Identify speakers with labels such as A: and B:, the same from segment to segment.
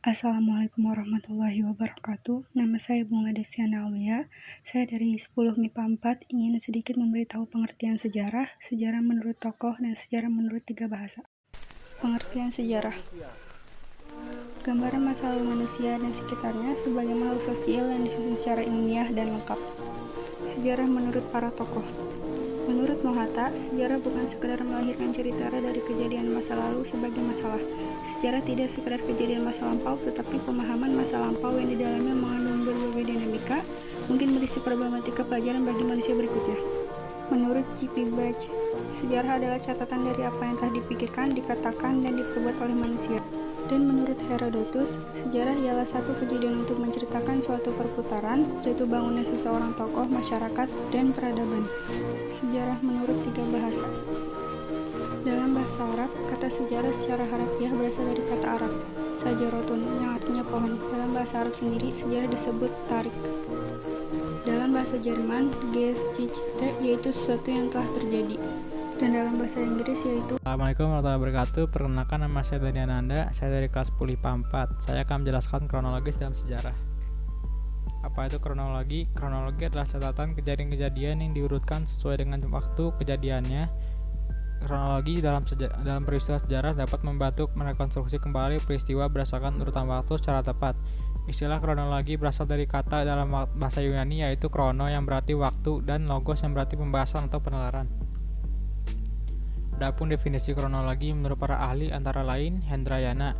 A: Assalamualaikum warahmatullahi wabarakatuh. Nama saya Bunga Desiana Aulia. Saya dari 10 MIPA 4 ingin sedikit memberitahu pengertian sejarah, sejarah menurut tokoh, dan sejarah menurut 3 bahasa. Pengertian sejarah. Gambaran masa lalu manusia dan sekitarnya sebagai makhluk sosial yang disusun secara ilmiah dan lengkap. Sejarah menurut para tokoh. Menurut Mohatta, sejarah bukan sekedar melahirkan cerita dari kejadian masa lalu sebagai masalah. Sejarah tidak sekedar kejadian masa lampau, tetapi pemahaman masa lampau yang di dalamnya mengandung berbagai dinamika, mungkin berisi problematika pelajaran bagi manusia berikutnya. Menurut J.P. Bach, sejarah adalah catatan dari apa yang telah dipikirkan, dikatakan, dan diperbuat oleh manusia. Dan menurut Herodotus, sejarah ialah satu kejadian untuk menceritakan suatu perputaran, yaitu bangunnya seseorang tokoh, masyarakat, dan peradaban. Sejarah menurut 3 bahasa. Dalam bahasa Arab, kata sejarah secara harafiah berasal dari kata Arab, sajarotun, yang artinya pohon. Dalam bahasa Arab sendiri, sejarah disebut tarik. Dalam bahasa Jerman, Geschichte, yaitu sesuatu yang telah terjadi. Dan dalam bahasa Inggris yaitu
B: Assalamualaikum warahmatullahi wabarakatuh. Perkenalkan, nama saya Dani Ananda. Saya dari kelas 10 IPA 4. Saya akan menjelaskan kronologis dalam sejarah. Apa itu kronologi? Kronologi adalah catatan kejadian-kejadian yang diurutkan sesuai dengan waktu kejadiannya. Kronologi dalam peristiwa sejarah dapat membantu merekonstruksi kembali peristiwa berdasarkan urutan waktu secara tepat. Istilah kronologi berasal dari kata dalam bahasa Yunani yaitu krono yang berarti waktu dan logos yang berarti pembahasan atau penalaran. Adapun definisi kronologi menurut para ahli antara lain Hendrayana.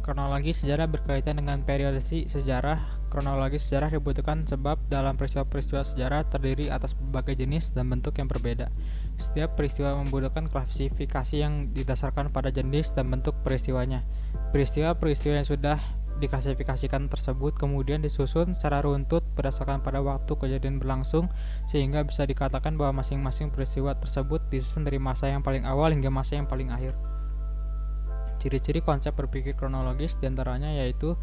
B: Kronologi sejarah berkaitan dengan periodisasi sejarah. Kronologi sejarah dibutuhkan sebab dalam peristiwa-peristiwa sejarah terdiri atas berbagai jenis dan bentuk yang berbeda. Setiap peristiwa membutuhkan klasifikasi yang didasarkan pada jenis dan bentuk peristiwanya. Peristiwa-peristiwa yang sudah diklasifikasikan tersebut kemudian disusun secara runtut berdasarkan pada waktu kejadian berlangsung, sehingga bisa dikatakan bahwa masing-masing peristiwa tersebut disusun dari masa yang paling awal hingga masa yang paling akhir. Ciri-ciri konsep berpikir kronologis diantaranya yaitu: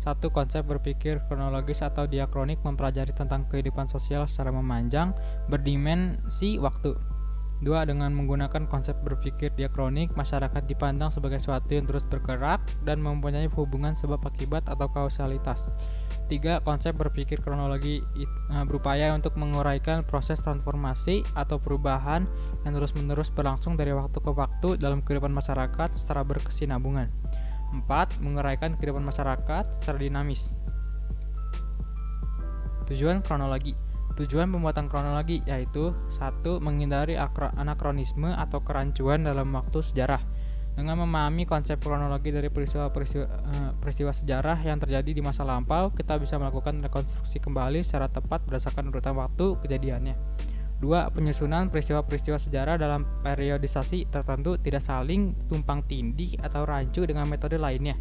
B: 1. Konsep berpikir kronologis atau diakronik mempelajari tentang kehidupan sosial secara memanjang, berdimensi waktu. 2. Dengan menggunakan konsep berpikir diakronik, masyarakat dipandang sebagai sesuatu yang terus bergerak dan mempunyai hubungan sebab akibat atau kausalitas. 3. Konsep berpikir kronologi berupaya untuk menguraikan proses transformasi atau perubahan yang terus-menerus berlangsung dari waktu ke waktu dalam kehidupan masyarakat secara berkesinambungan. 4. Menguraikan kehidupan masyarakat secara dinamis. Tujuan kronologi. Tujuan pembuatan kronologi yaitu: 1. Menghindari anakronisme atau kerancuan dalam waktu sejarah. Dengan memahami konsep kronologi dari peristiwa sejarah yang terjadi di masa lampau, kita bisa melakukan rekonstruksi kembali secara tepat berdasarkan urutan waktu kejadiannya. 2. Penyusunan peristiwa-peristiwa sejarah dalam periodisasi tertentu tidak saling tumpang tindih atau rancu dengan metode lainnya.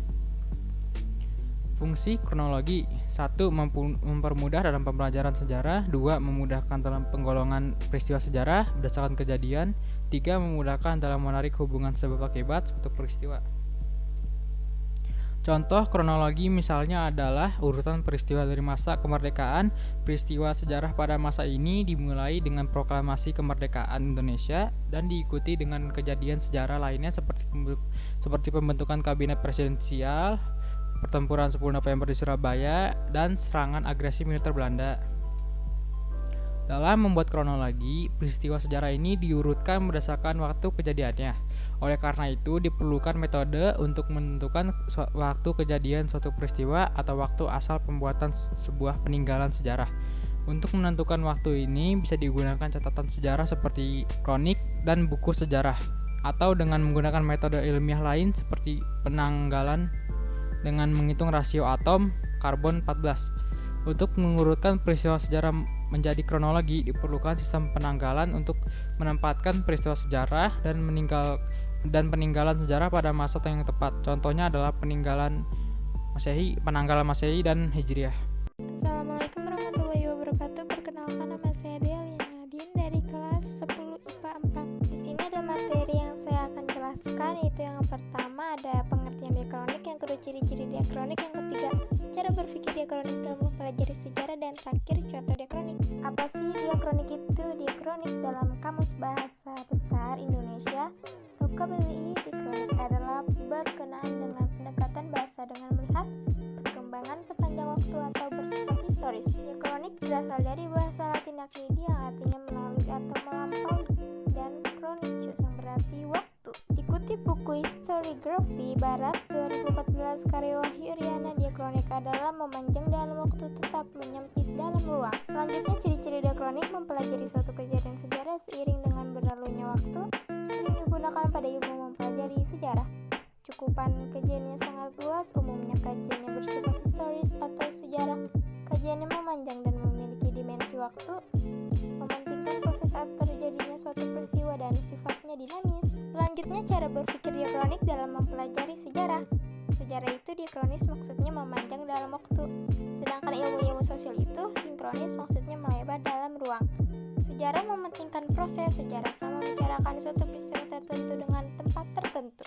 B: Fungsi kronologi: 1. Mempermudah dalam pembelajaran sejarah. 2. Memudahkan dalam penggolongan peristiwa sejarah berdasarkan kejadian. 3. Memudahkan dalam menarik hubungan sebab akibat suatu peristiwa. Contoh kronologi misalnya adalah urutan peristiwa dari masa kemerdekaan. Peristiwa sejarah pada masa ini dimulai dengan proklamasi kemerdekaan Indonesia dan diikuti dengan kejadian sejarah lainnya seperti pembentukan kabinet presidensial, pertempuran 10 November di Surabaya, dan serangan agresi militer Belanda. Dalam membuat kronologi, peristiwa sejarah ini diurutkan berdasarkan waktu kejadiannya. Oleh karena itu, diperlukan metode untuk menentukan waktu kejadian suatu peristiwa atau waktu asal pembuatan sebuah peninggalan sejarah. Untuk menentukan waktu ini bisa digunakan catatan sejarah seperti kronik dan buku sejarah, atau dengan menggunakan metode ilmiah lain seperti penanggalan dengan menghitung rasio atom karbon 14. Untuk mengurutkan peristiwa sejarah menjadi kronologi, diperlukan sistem penanggalan untuk menempatkan peristiwa sejarah dan peninggalan sejarah pada masa yang tepat. Contohnya adalah penanggalan Masehi dan Hijriah.
C: Assalamualaikum warahmatullahi wabarakatuh. Perkenalkan, nama saya Dea Nadine dari kelas 10 IPA 4. Di sini ada materi yang saya akan jelaskan, yaitu yang pertama ada pengertian diakronik, yang kedua ciri-ciri diakronik, yang ketiga cara berpikir diakronik dalam mempelajari sejarah, dan terakhir contoh diakronik. Apa sih diakronik itu? Diakronik dalam Kamus Bahasa Besar Indonesia atau KBBI, diakronik adalah berkenaan dengan pendekatan bahasa bahasa dengan melihat perkembangan sepanjang waktu atau bersifat historis. Diakronik berasal dari bahasa Latin yakni yang artinya melalui atau melampaui, dan chronicus yang berarti waktu. Dikutip buku Historiography Barat 2014 karya Wahyu Riana, diakronik adalah memanjang dalam waktu tetap menyempit dalam ruang. Selanjutnya, ciri-ciri diakronik mempelajari suatu kejadian sejarah seiring dengan berlalunya waktu, sering digunakan pada ilmu mempelajari sejarah. Cakupan kajiannya sangat luas, umumnya kajiannya bersifat historis atau sejarah. Kajiannya memanjang dan memiliki dimensi waktu, mementingkan proses saat terjadinya suatu peristiwa dan sifatnya dinamis. Selanjutnya, cara berpikir diakronik dalam mempelajari sejarah. Sejarah itu diakronis maksudnya memanjang dalam waktu, sedangkan ilmu-ilmu sosial itu sinkronis maksudnya melebar dalam ruang. Sejarah mementingkan proses, sejarah akan membicarakan suatu peristiwa tertentu dengan tempat tertentu,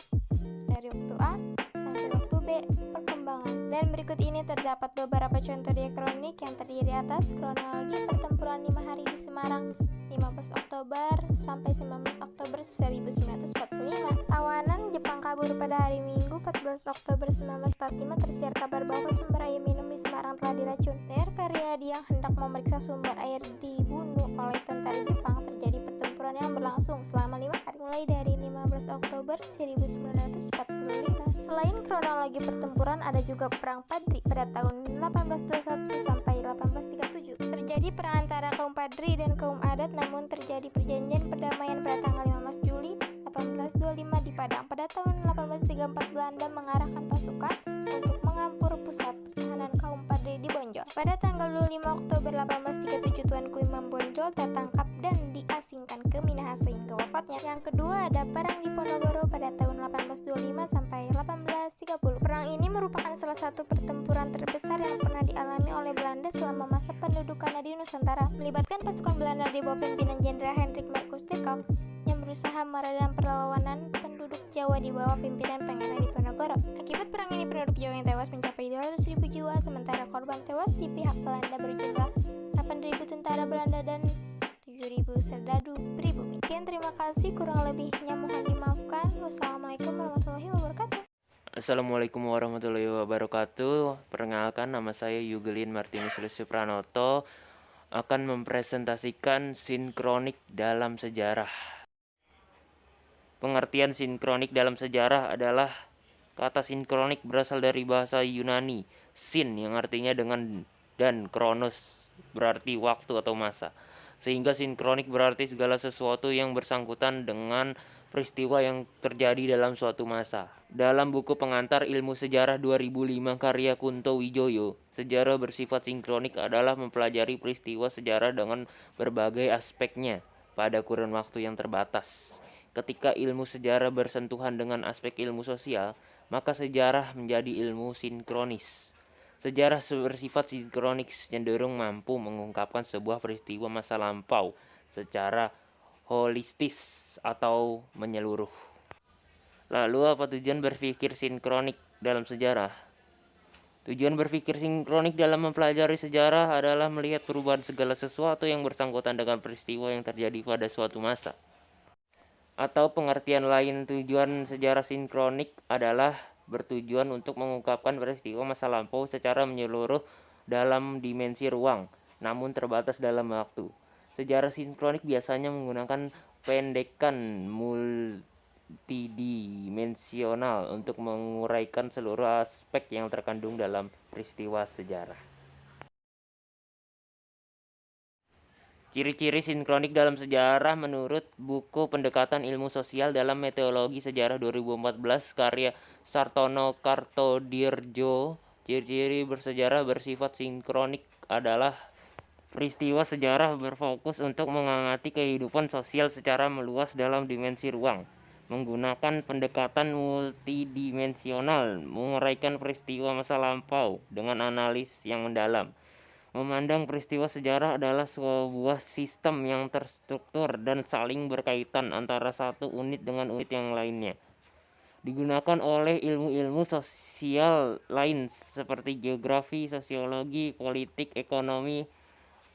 C: dari waktu A sampai waktu B perkembangan. Dan berikut ini terdapat beberapa contoh diakronik yang terdiri atas kronologi pertempuran 5 hari di Semarang 15 Oktober sampai 19 Oktober 1945. Tawanan Jepang kabur pada hari Minggu 14 Oktober 1945, tersiar kabar bahwa sumber air minum di Semarang telah diracun. Dari Karyadi yang hendak memeriksa sumber air dibunuh oleh tentara Jepang. Terjadi pertempuran yang berlangsung selama 5 hari mulai dari 15 Oktober 1945. Selain kronologi pertempuran, ada juga Perang Padri pada tahun 1821 sampai 1837. Terjadi perang antara kaum Padri dan kaum adat, namun terjadi perjanjian perdamaian pada tanggal 15 Juli 1825 di Padang. Pada tahun 1834 Belanda mengarahkan pasukan untuk mengampur pusat pertahanan kaum Padri di Bonjol. Pada tanggal 25 Oktober 1837 Tuanku Imam Bonjol tertangkap dan diasingkan ke Minahasa hingga wafatnya. Yang kedua ada Perang Diponegoro pada tahun 1825 sampai 1830. Perang ini merupakan salah satu pertempuran terbesar yang pernah dialami oleh Belanda selama masa pendudukannya di Nusantara, melibatkan pasukan Belanda di bawah pimpinan Jenderal Hendrik Marcus de Kock yang berusaha meredam perlawanan penduduk Jawa di bawah pimpinan Pangeran Diponegoro. Akibat perang ini penduduk Jawa yang tewas mencapai 200.000 jiwa, sementara korban tewas di pihak Belanda berjumlah 8.000 tentara Belanda dan 7.000 serdadu pribumi. Sekian, terima kasih, kurang lebihnya mohon dimaafkan. Wassalamualaikum warahmatullahi wabarakatuh.
D: Assalamualaikum warahmatullahi wabarakatuh. Perkenalkan, nama saya Yugelin Martinus Lucy Pranoto, akan mempresentasikan sinkronik dalam sejarah. Pengertian sinkronik dalam sejarah adalah kata sinkronik berasal dari bahasa Yunani sin yang artinya dengan, dan kronos berarti waktu atau masa. Sehingga sinkronik berarti segala sesuatu yang bersangkutan dengan peristiwa yang terjadi dalam suatu masa. Dalam buku pengantar ilmu sejarah 2005 karya Kunto Wijoyo, sejarah bersifat sinkronik adalah mempelajari peristiwa sejarah dengan berbagai aspeknya pada kurun waktu yang terbatas. Ketika ilmu sejarah bersentuhan dengan aspek ilmu sosial, maka sejarah menjadi ilmu sinkronis. Sejarah bersifat sinkronik cenderung mampu mengungkapkan sebuah peristiwa masa lampau secara holistis atau menyeluruh. Lalu, apa tujuan berpikir sinkronik dalam sejarah? Tujuan berpikir sinkronik dalam mempelajari sejarah adalah melihat perubahan segala sesuatu yang bersangkutan dengan peristiwa yang terjadi pada suatu masa. Atau pengertian lain, tujuan sejarah sinkronik adalah bertujuan untuk mengungkapkan peristiwa masa lampau secara menyeluruh dalam dimensi ruang, namun terbatas dalam waktu. Sejarah sinkronik biasanya menggunakan pendekan multidimensional untuk menguraikan seluruh aspek yang terkandung dalam peristiwa sejarah. Ciri-ciri sinkronik dalam sejarah menurut buku Pendekatan Ilmu Sosial dalam Meteologi Sejarah 2014 karya Sartono Kartodirjo. Ciri-ciri bersejarah bersifat sinkronik adalah peristiwa sejarah berfokus untuk mengamati kehidupan sosial secara meluas dalam dimensi ruang, menggunakan pendekatan multidimensional, menguraikan peristiwa masa lampau dengan analis yang mendalam. Memandang peristiwa sejarah adalah sebuah sistem yang terstruktur dan saling berkaitan antara satu unit dengan unit yang lainnya. Digunakan oleh ilmu-ilmu sosial lain seperti geografi, sosiologi, politik, ekonomi,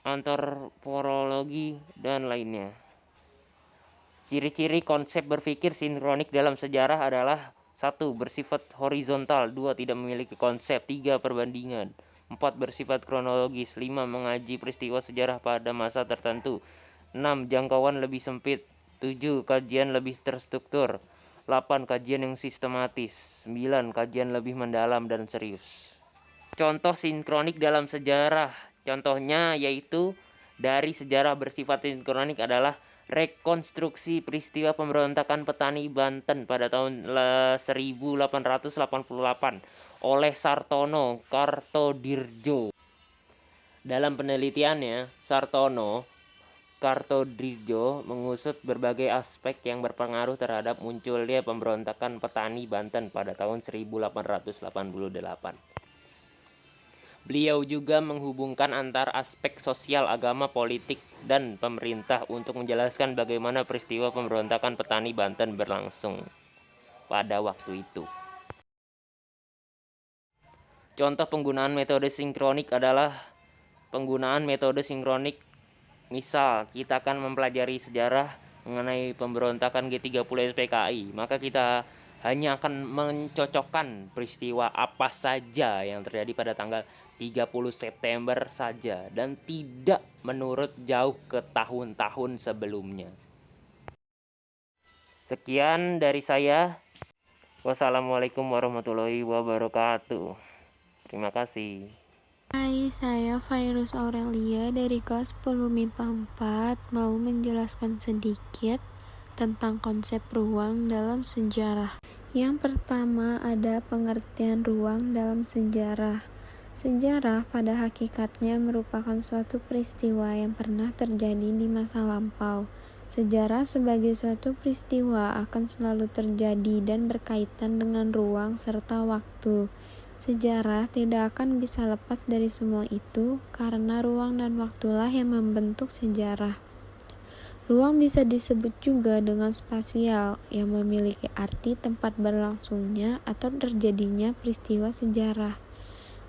D: antropologi, dan lainnya. Ciri-ciri konsep berpikir sinkronik dalam sejarah adalah: 1. Bersifat horizontal. 2. Tidak memiliki konsep. 3. Perbandingan. 4. Bersifat kronologis. 5. Mengaji peristiwa sejarah pada masa tertentu. 6. Jangkauan lebih sempit. 7. Kajian lebih terstruktur. 8. Kajian yang sistematis. 9. Kajian lebih mendalam dan serius. Contoh sinkronik dalam sejarah. Contohnya yaitu dari sejarah bersifat sinkronik adalah rekonstruksi peristiwa pemberontakan petani Banten pada tahun 1888 oleh Sartono Kartodirjo. Dalam penelitiannya, Sartono Kartodirjo mengusut berbagai aspek yang berpengaruh terhadap munculnya pemberontakan petani Banten pada tahun 1888. Beliau juga menghubungkan antar aspek sosial, agama, politik, dan pemerintah untuk menjelaskan bagaimana peristiwa pemberontakan petani Banten berlangsung pada waktu itu. Contoh penggunaan metode sinkronik adalah penggunaan metode sinkronik. Misal, kita akan mempelajari sejarah mengenai pemberontakan G30 SPKI, maka kita hanya akan mencocokkan peristiwa apa saja yang terjadi pada tanggal 30 September saja dan tidak menurut jauh ke tahun-tahun sebelumnya. Sekian dari saya. Wassalamualaikum warahmatullahi wabarakatuh. Terima kasih.
C: Hai, saya Virus Aurelia dari kelas 10 MIPA 4 mau menjelaskan sedikit tentang konsep ruang dalam sejarah. Yang pertama ada pengertian ruang dalam sejarah. Sejarah pada hakikatnya merupakan suatu peristiwa yang pernah terjadi di masa lampau. Sejarah sebagai suatu peristiwa akan selalu terjadi dan berkaitan dengan ruang serta waktu. Sejarah tidak akan bisa lepas dari semua itu karena ruang dan waktulah yang membentuk sejarah. Ruang bisa disebut juga dengan spasial, yang memiliki arti tempat berlangsungnya atau terjadinya peristiwa sejarah.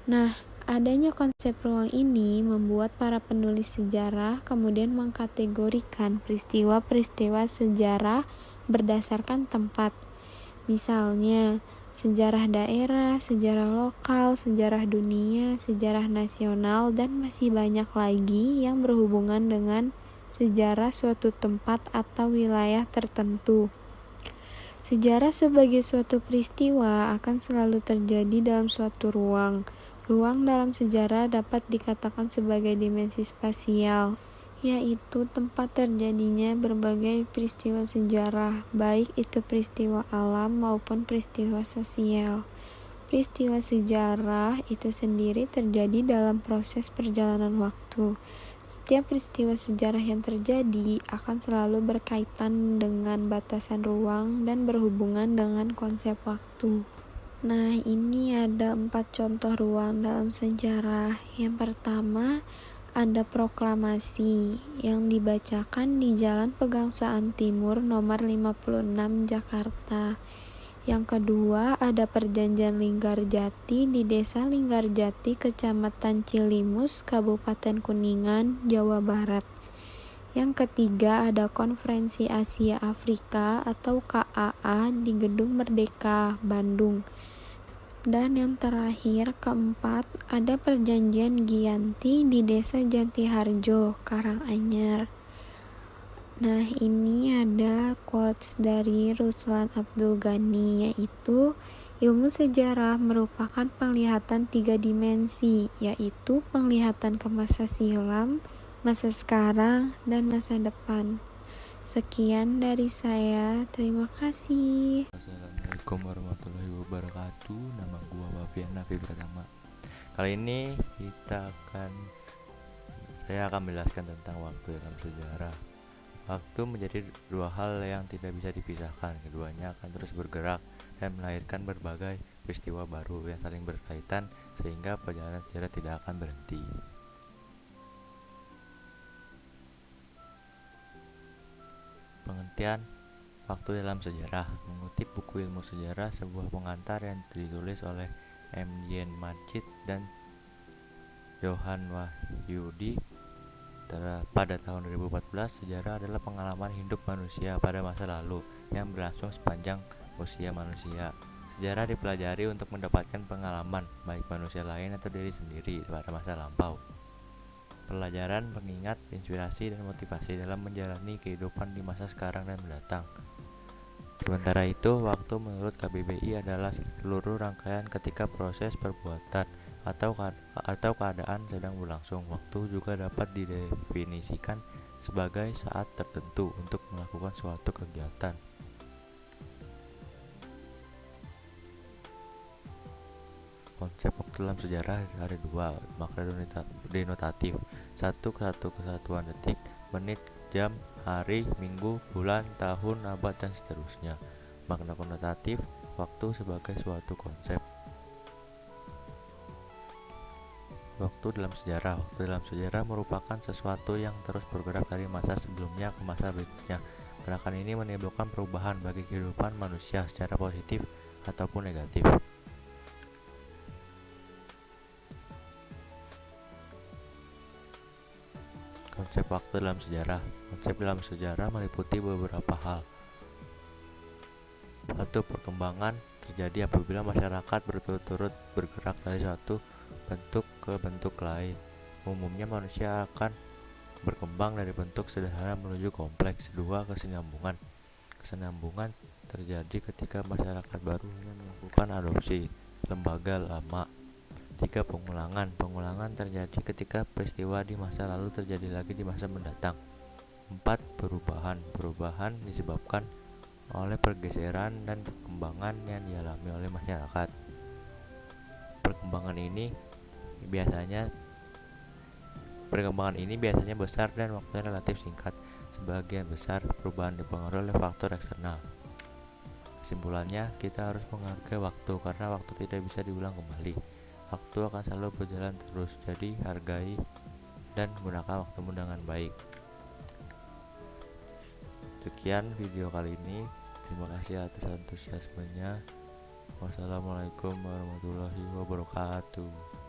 C: Nah, adanya konsep ruang ini membuat para penulis sejarah kemudian mengkategorikan peristiwa-peristiwa sejarah berdasarkan tempat. Misalnya, sejarah daerah, sejarah lokal, sejarah dunia, sejarah nasional, dan masih banyak lagi yang berhubungan dengan sejarah suatu tempat atau wilayah tertentu. Sejarah sebagai suatu peristiwa akan selalu terjadi dalam suatu ruang. Ruang dalam sejarah dapat dikatakan sebagai dimensi spasial, yaitu tempat terjadinya berbagai peristiwa sejarah, baik itu peristiwa alam maupun peristiwa sosial. Peristiwa sejarah itu sendiri terjadi dalam proses perjalanan waktu. Setiap peristiwa sejarah yang terjadi akan selalu berkaitan dengan batasan ruang dan berhubungan dengan konsep waktu. Nah, ini ada 4 contoh ruang dalam sejarah. Yang pertama, ada proklamasi yang dibacakan di Jalan Pegangsaan Timur nomor 56 Jakarta. Yang kedua, ada Perjanjian Linggarjati di Desa Linggarjati, Kecamatan Cilimus, Kabupaten Kuningan, Jawa Barat. Yang ketiga, ada Konferensi Asia Afrika atau KAA di Gedung Merdeka, Bandung. Dan yang terakhir, keempat, ada Perjanjian Giyanti di Desa Jatiharjo, Karanganyar. Nah, ini ada quotes dari Ruslan Abdul Ghani, yaitu ilmu sejarah merupakan penglihatan 3 dimensi, yaitu penglihatan ke masa silam, masa sekarang, dan masa depan. Sekian dari saya, terima kasih.
E: Assalamualaikum warahmatullahi wabarakatuh. Nama gua Wafian Nafi Pratama. Kali ini saya akan menjelaskan tentang waktu dalam sejarah. Waktu menjadi dua hal yang tidak bisa dipisahkan. Keduanya akan terus bergerak dan melahirkan berbagai peristiwa baru yang saling berkaitan sehingga perjalanan sejarah tidak akan berhenti. Pengertian waktu dalam sejarah. Mengutip buku ilmu sejarah, sebuah pengantar yang ditulis oleh M. Yen Majid dan Johan Wahyudi pada tahun 2014. Sejarah adalah pengalaman hidup manusia pada masa lalu yang berlangsung sepanjang usia manusia. Sejarah dipelajari untuk mendapatkan pengalaman, baik manusia lain atau diri sendiri pada masa lampau. Pelajaran pengingat, inspirasi, dan motivasi dalam menjalani kehidupan di masa sekarang dan mendatang. Sementara itu, waktu menurut KBBI adalah seluruh rangkaian ketika proses perbuatan atau keadaan sedang berlangsung. Waktu juga dapat didefinisikan sebagai saat tertentu untuk melakukan suatu kegiatan. Konsep waktu dalam sejarah ada dua, makna denotatif. Satu kesatuan detik, menit, jam, hari, minggu, bulan, tahun, abad, dan seterusnya. Makna konotatif, waktu sebagai suatu konsep. Waktu dalam sejarah merupakan sesuatu yang terus bergerak dari masa sebelumnya ke masa berikutnya. Gerakan ini menimbulkan perubahan bagi kehidupan manusia secara positif ataupun negatif. Konsep waktu dalam sejarah. Konsep dalam sejarah meliputi beberapa hal. Satu, perkembangan terjadi apabila masyarakat berturut-turut bergerak dari suatu bentuk ke bentuk lain. Umumnya manusia akan berkembang dari bentuk sederhana menuju kompleks. Dua, kesinambungan. Kesinambungan terjadi ketika masyarakat baru melakukan adopsi lembaga lama. Tiga, pengulangan. Pengulangan terjadi ketika peristiwa di masa lalu terjadi lagi di masa mendatang. Empat, perubahan. Perubahan disebabkan oleh pergeseran dan perkembangan yang dialami oleh masyarakat. Perkembangan ini biasanya besar dan waktunya relatif singkat. Sebagian besar perubahan dipengaruhi oleh faktor eksternal. Kesimpulannya, kita harus menghargai waktu karena waktu tidak bisa diulang kembali. Waktu akan selalu berjalan terus, jadi hargai dan gunakan waktumu dengan baik. Sekian video kali ini. Terima kasih atas antusiasmenya. Wassalamualaikum warahmatullahi wabarakatuh.